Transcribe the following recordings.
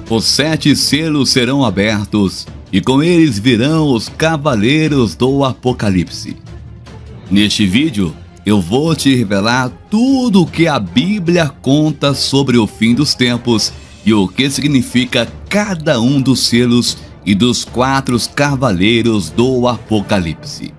Os 7 selos serão abertos, e com eles virão os cavaleiros do Apocalipse. Neste vídeo, eu vou te revelar tudo o que a Bíblia conta sobre o fim dos tempos e o que significa cada um dos selos e dos 4 cavaleiros do Apocalipse.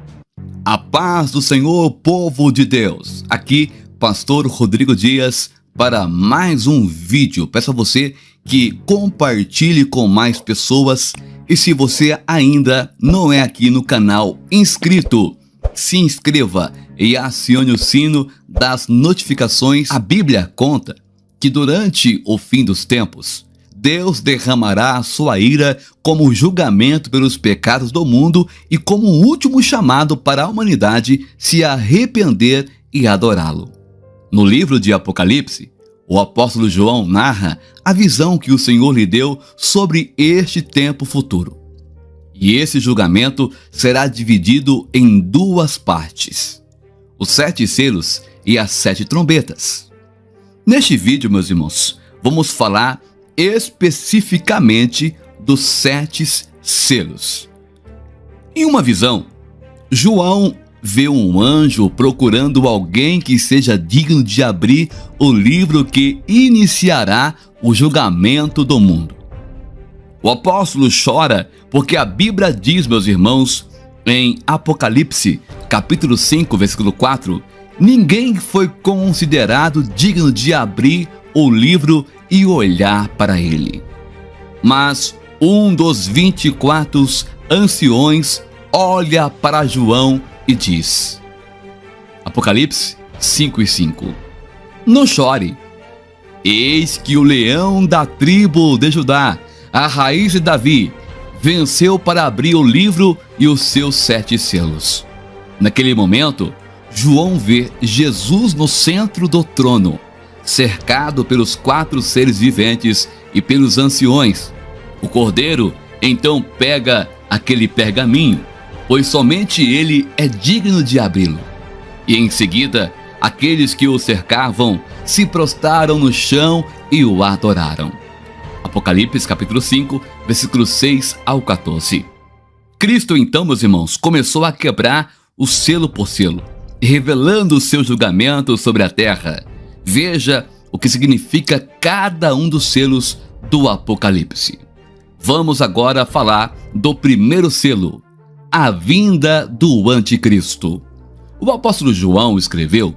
A paz do Senhor, povo de Deus. Aqui, Pastor Rodrigo Dias, para mais um vídeo. Peço a você que compartilhe com mais pessoas. E se você ainda não é aqui no canal inscrito, se inscreva e acione o sino das notificações. A Bíblia conta que durante o fim dos tempos, Deus derramará a sua ira como julgamento pelos pecados do mundo e como um último chamado para a humanidade se arrepender e adorá-lo. No livro de Apocalipse, o apóstolo João narra a visão que o Senhor lhe deu sobre este tempo futuro. E esse julgamento será dividido em 2 partes: os 7 selos e as 7 trombetas. Neste vídeo, meus irmãos, vamos falar especificamente dos 7 selos. Em uma visão, João vê um anjo procurando alguém que seja digno de abrir o livro que iniciará o julgamento do mundo. O apóstolo chora porque a Bíblia diz, meus irmãos, em Apocalipse, capítulo 5, versículo 4, ninguém foi considerado digno de abrir o livro e olhar para ele. Mas um dos 24 anciões olha para João e diz, Apocalipse 5:5, não chore, eis que o leão da tribo de Judá, a raiz de Davi, venceu para abrir o livro e os seus 7 selos. Naquele momento, João vê Jesus no centro do trono, cercado pelos 4 seres viventes e pelos anciões. O cordeiro então pega aquele pergaminho, pois somente ele é digno de abri-lo. E em seguida, aqueles que o cercavam se prostraram no chão e o adoraram. Apocalipse capítulo 5, versículos 6 ao 14. Cristo então, meus irmãos, começou a quebrar o selo por selo, revelando o seu julgamento sobre a terra. Veja o que significa cada um dos selos do Apocalipse. Vamos agora falar do primeiro selo, a vinda do anticristo. O apóstolo João escreveu,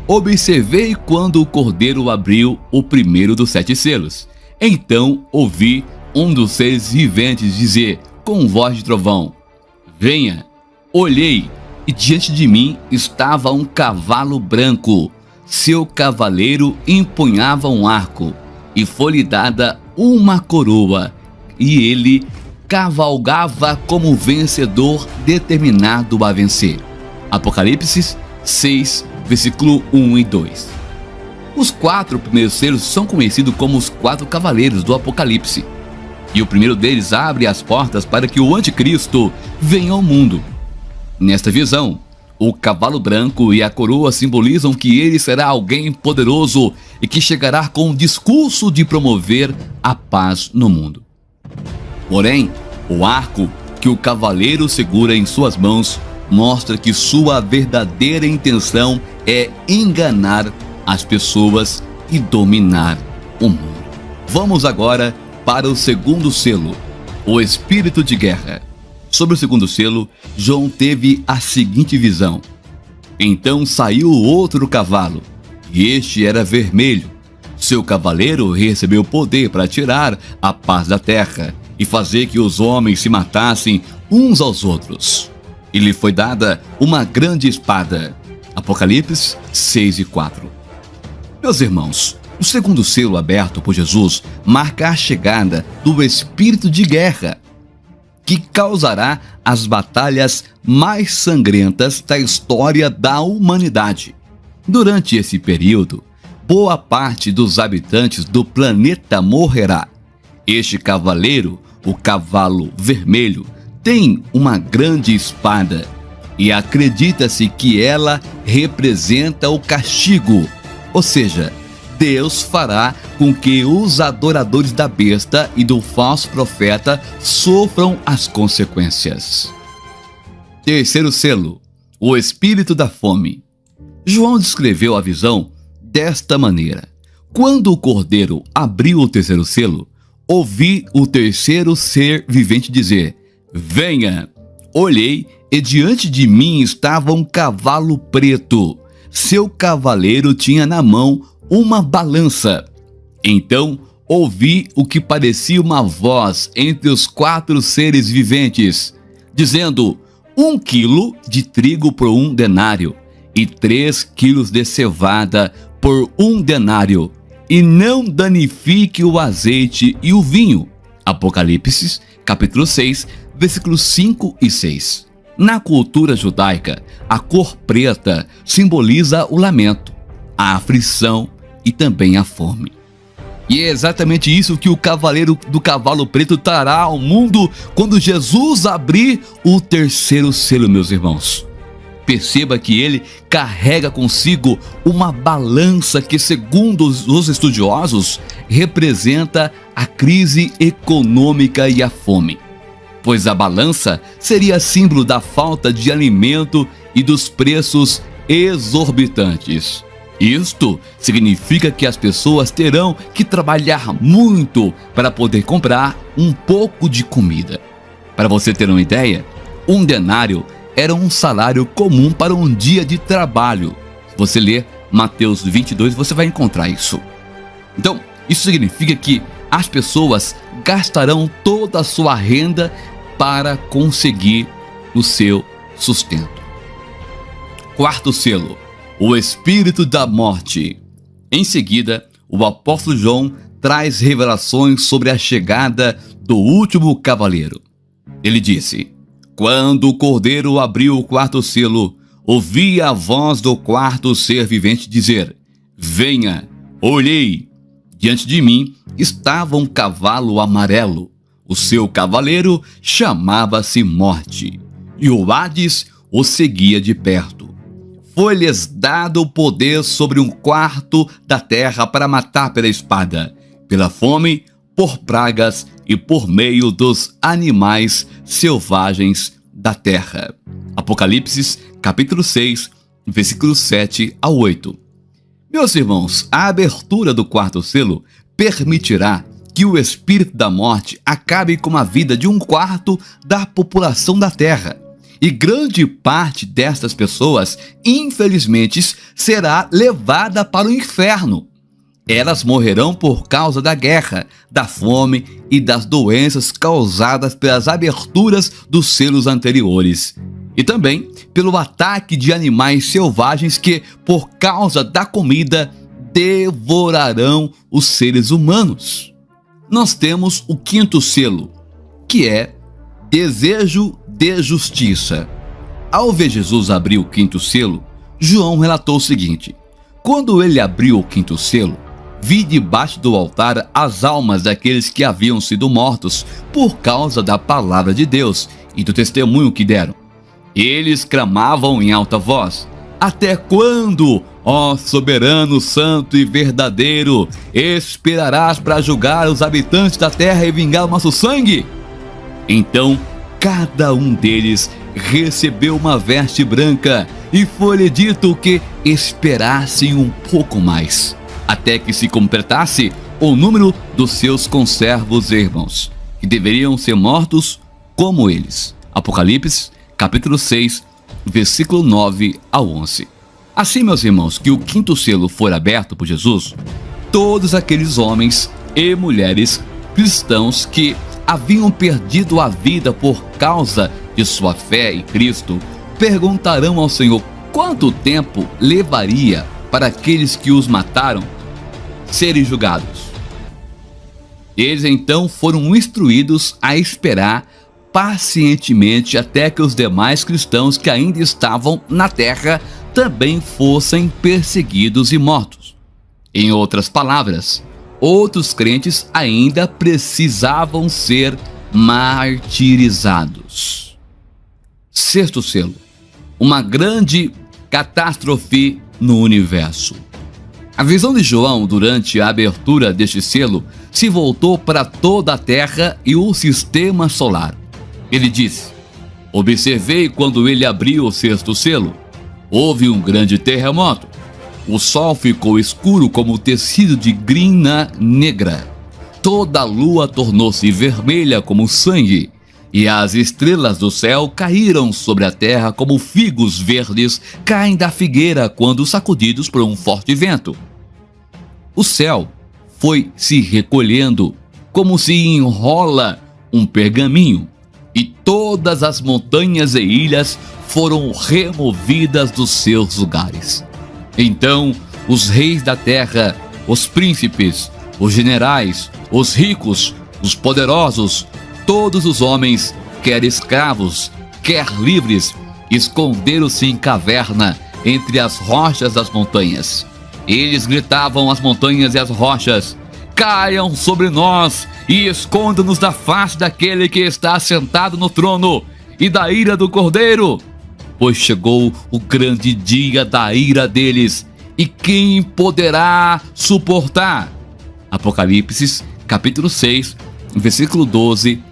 observei quando o cordeiro abriu o primeiro dos 7 selos. Então ouvi um dos seres viventes dizer com voz de trovão, venha. Olhei e diante de mim estava um cavalo branco. Seu cavaleiro empunhava um arco e foi-lhe dada uma coroa, e ele cavalgava como vencedor determinado a vencer. Apocalipse 6, versículo 1 e 2. Os 4 primeiros selos são conhecidos como os 4 cavaleiros do Apocalipse. E o primeiro deles abre as portas para que o anticristo venha ao mundo. Nesta visão, o cavalo branco e a coroa simbolizam que ele será alguém poderoso e que chegará com o discurso de promover a paz no mundo. Porém, o arco que o cavaleiro segura em suas mãos mostra que sua verdadeira intenção é enganar as pessoas e dominar o mundo. Vamos agora para o segundo selo, o espírito de guerra. Sobre o segundo selo, João teve a seguinte visão. Então saiu outro cavalo, e este era vermelho. Seu cavaleiro recebeu poder para tirar a paz da terra e fazer que os homens se matassem uns aos outros. E lhe foi dada uma grande espada. Apocalipse 6:4. Meus irmãos, o segundo selo aberto por Jesus marca a chegada do espírito de guerra, que causará as batalhas mais sangrentas da história da humanidade. Durante esse período, boa parte dos habitantes do planeta morrerá. Este cavaleiro, o cavalo vermelho, tem uma grande espada e acredita-se que ela representa o castigo, ou seja, Deus fará com que os adoradores da besta e do falso profeta sofram as consequências. Terceiro selo, o espírito da fome. João descreveu a visão desta maneira: quando o cordeiro abriu o terceiro selo, ouvi o terceiro ser vivente dizer: venha! Olhei e diante de mim estava um cavalo preto. Seu cavaleiro tinha na mão uma balança. Então ouvi o que parecia uma voz entre os 4 seres viventes, dizendo: 1 quilo de trigo por 1 denário, e 3 quilos de cevada por 1 denário, e não danifique o azeite e o vinho. Apocalipse, capítulo 6, versículos 5 e 6. Na cultura judaica, a cor preta simboliza o lamento, a aflição e também a fome. E é exatamente isso que o cavaleiro do cavalo preto trará ao mundo quando Jesus abrir o terceiro selo, meus irmãos. Perceba que ele carrega consigo uma balança que, segundo os estudiosos, representa a crise econômica e a fome, pois a balança seria símbolo da falta de alimento e dos preços exorbitantes. Isto significa que as pessoas terão que trabalhar muito para poder comprar um pouco de comida. Para você ter uma ideia, 1 denário era um salário comum para um dia de trabalho. Se você ler Mateus 22, você vai encontrar isso. Então, isso significa que as pessoas gastarão toda a sua renda para conseguir o seu sustento. Quarto selo, o espírito da morte. Em seguida, o apóstolo João traz revelações sobre a chegada do último cavaleiro. Ele disse: quando o cordeiro abriu o 4º selo, ouvi a voz do 4º ser vivente dizer: venha! Olhei, diante de mim estava um cavalo amarelo. O seu cavaleiro chamava-se Morte, e o Hades o seguia de perto. Foi-lhes dado o poder sobre 1/4 da terra para matar pela espada, pela fome, por pragas e por meio dos animais selvagens da terra. Apocalipse, capítulo 6, versículos 7 a 8. Meus irmãos, a abertura do 4º selo permitirá que o espírito da morte acabe com a vida de 1/4 da população da terra. E grande parte destas pessoas, infelizmente, será levada para o inferno. Elas morrerão por causa da guerra, da fome e das doenças causadas pelas aberturas dos selos anteriores. E também pelo ataque de animais selvagens que, por causa da comida, devorarão os seres humanos. Nós temos o 5º selo, que é desejo de justiça. Ao ver Jesus abrir o 5º selo, João relatou o seguinte: quando ele abriu o 5º selo, vi debaixo do altar as almas daqueles que haviam sido mortos por causa da palavra de Deus e do testemunho que deram. Eles clamavam em alta voz: até quando, ó soberano, santo e verdadeiro, esperarás para julgar os habitantes da terra e vingar o nosso sangue? Então cada um deles recebeu uma veste branca e foi-lhe dito que esperassem um pouco mais, até que se completasse o número dos seus conservos e irmãos, que deveriam ser mortos como eles. Apocalipse, capítulo 6, versículo 9 a 11. Assim, meus irmãos, que o 5º selo for aberto por Jesus, todos aqueles homens e mulheres cristãos que haviam perdido a vida por causa de sua fé em Cristo, perguntarão ao Senhor quanto tempo levaria para aqueles que os mataram serem julgados. Eles então foram instruídos a esperar pacientemente até que os demais cristãos que ainda estavam na terra também fossem perseguidos e mortos. Em outras palavras, outros crentes ainda precisavam ser martirizados. 6º selo, uma grande catástrofe no universo. A visão de João durante a abertura deste selo se voltou para toda a Terra e o sistema solar. Ele disse: observei quando ele abriu o sexto selo. Houve um grande terremoto. O sol ficou escuro como tecido de grina negra. Toda a lua tornou-se vermelha como sangue, e as estrelas do céu caíram sobre a terra como figos verdes caem da figueira quando sacudidos por um forte vento. O céu foi se recolhendo como se enrola um pergaminho, e todas as montanhas e ilhas foram removidas dos seus lugares. Então os reis da terra, os príncipes, os generais, os ricos, os poderosos, todos os homens, quer escravos, quer livres, esconderam-se em caverna entre as rochas das montanhas. Eles gritavam às montanhas e às rochas: caiam sobre nós e esconda-nos da face daquele que está sentado no trono e da ira do Cordeiro, pois chegou o grande dia da ira deles, e quem poderá suportar? Apocalipse, capítulo 6, versículo 12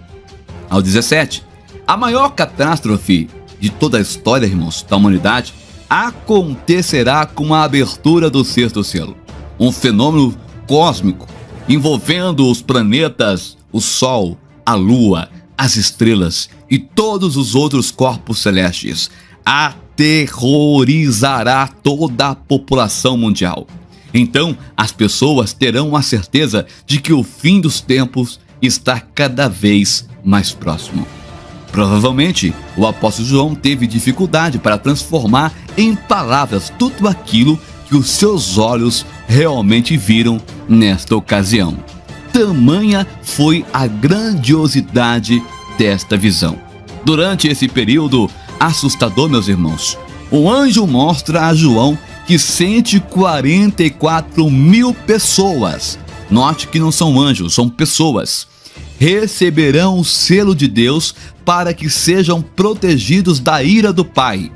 ao 17. A maior catástrofe de toda a história, irmãos, da humanidade, acontecerá com a abertura do sexto selo. Um fenômeno cósmico envolvendo os planetas, o Sol, a Lua, as estrelas e todos os outros corpos celestes aterrorizará toda a população mundial. Então as pessoas terão a certeza de que o fim dos tempos está cada vez mais próximo. Provavelmente o apóstolo João teve dificuldade para transformar em palavras tudo aquilo que os seus olhos realmente viram nesta ocasião. Tamanha foi a grandiosidade desta visão. Durante esse período assustador, meus irmãos, o anjo mostra a João que 144 mil pessoas, note que não são anjos, são pessoas, receberão o selo de Deus para que sejam protegidos da ira do Pai.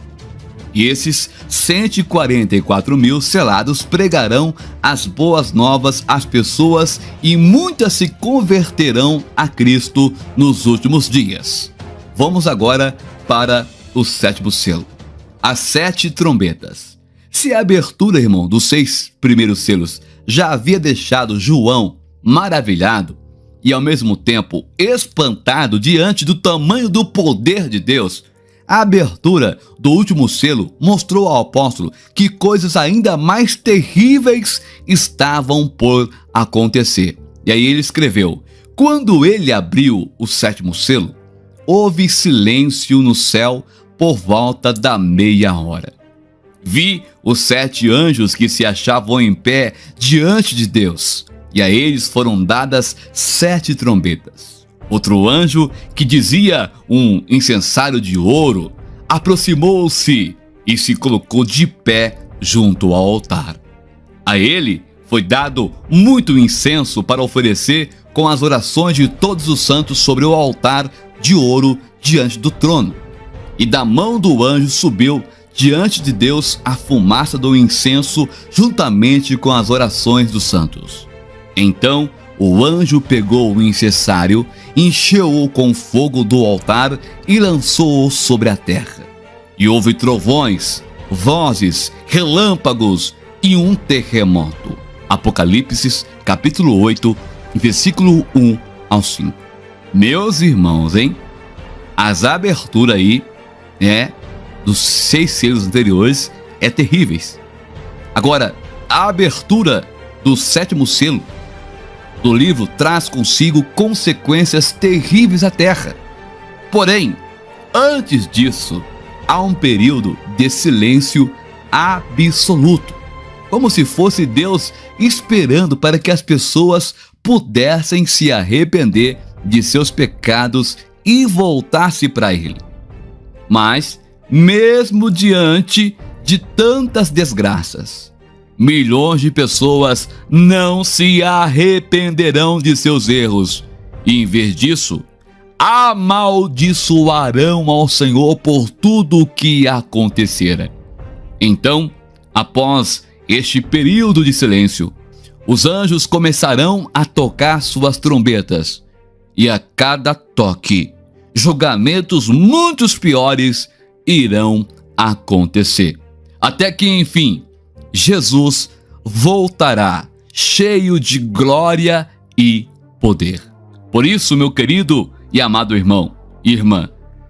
E esses 144 mil selados pregarão as boas novas às pessoas e muitas se converterão a Cristo nos últimos dias. Vamos agora para o sétimo selo, as 7 trombetas. Se a abertura, irmão, dos 6 primeiros selos já havia deixado João maravilhado e ao mesmo tempo espantado diante do tamanho do poder de Deus, a abertura do último selo mostrou ao apóstolo que coisas ainda mais terríveis estavam por acontecer. E aí ele escreveu: quando ele abriu o sétimo selo, houve silêncio no céu por volta da meia hora. Vi os 7 anjos que se achavam em pé diante de Deus, e a eles foram dadas 7 trombetas. Outro anjo, que dizia um incensário de ouro, aproximou-se e se colocou de pé junto ao altar. A ele foi dado muito incenso para oferecer com as orações de todos os santos sobre o altar de ouro diante do trono. E da mão do anjo subiu diante de Deus a fumaça do incenso juntamente com as orações dos santos. Então o anjo pegou o incensário, encheu-o com fogo do altar e lançou-o sobre a terra. E houve trovões, vozes, relâmpagos e um terremoto. Apocalipse, capítulo 8, versículo 1 ao 5. Meus irmãos, as aberturas aí, dos 6 selos anteriores, é terríveis. Agora, a abertura do 7º selo do livro traz consigo consequências terríveis à terra. Porém, antes disso, há um período de silêncio absoluto, como se fosse Deus esperando para que as pessoas pudessem se arrepender de seus pecados e voltar-se para Ele. Mas, mesmo diante de tantas desgraças, milhões de pessoas não se arrependerão de seus erros e, em vez disso, amaldiçoarão ao Senhor por tudo o que acontecera. Então, após este período de silêncio, os anjos começarão a tocar suas trombetas, e a cada toque, julgamentos muito piores irão acontecer. Até que, enfim, Jesus voltará cheio de glória e poder. Por isso, meu querido e amado irmão e irmã,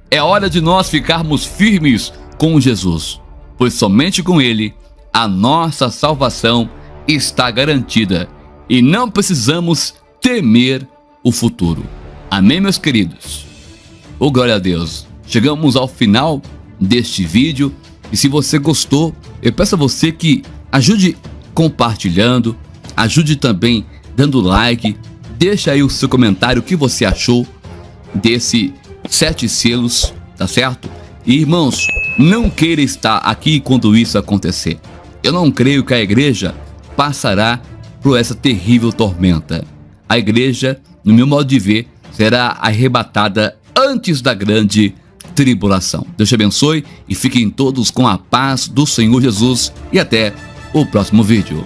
é hora de nós ficarmos firmes com Jesus, pois somente com Ele a nossa salvação está garantida e não precisamos temer o futuro. Amém, meus queridos? Oh, glória a Deus! Chegamos ao final deste vídeo e se você gostou, eu peço a você que ajude compartilhando, ajude também dando like, deixa aí o seu comentário, o que você achou desse 7 selos, tá certo? E irmãos, não queira estar aqui quando isso acontecer. Eu não creio que a igreja passará por essa terrível tormenta. A igreja, no meu modo de ver, será arrebatada antes da grande tribulação. Deus te abençoe e fiquem todos com a paz do Senhor Jesus e até o próximo vídeo.